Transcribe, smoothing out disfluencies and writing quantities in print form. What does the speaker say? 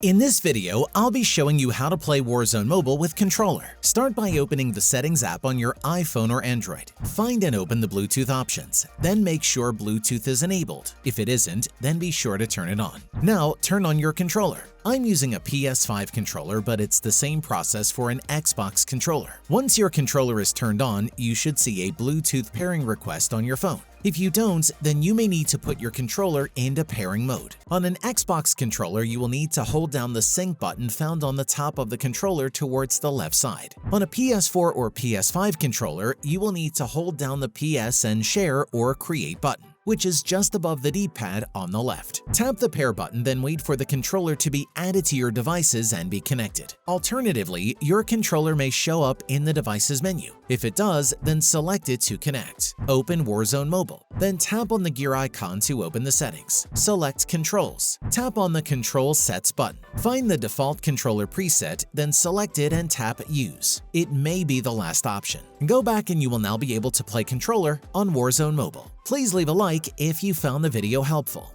In this video, I'll be showing you how to play Warzone Mobile with controller. Start by opening the Settings app on your iPhone or Android. Find and open the Bluetooth options. Then make sure Bluetooth is enabled. If it isn't, then be sure to turn it on. Now, turn on your controller. I'm using a PS5 controller, but it's the same process for an Xbox controller. Once your controller is turned on, you should see a Bluetooth pairing request on your phone. If you don't, then you may need to put your controller into pairing mode. On an Xbox controller, you will need to hold down the sync button found on the top of the controller towards the left side. On a PS4 or PS5 controller, you will need to hold down the PS and share or create button, which is just above the D-pad on the left. Tap the pair button, then wait for the controller to be added to your devices and be connected. Alternatively, your controller may show up in the devices menu. If it does, then select it to connect. Open Warzone Mobile. Then tap on the gear icon to open the settings. Select Controls. Tap on the Control Sets button. Find the default controller preset, then select it and tap Use. It may be the last option. Go back and you will now be able to play controller on Warzone Mobile. Please leave a like if you found the video helpful.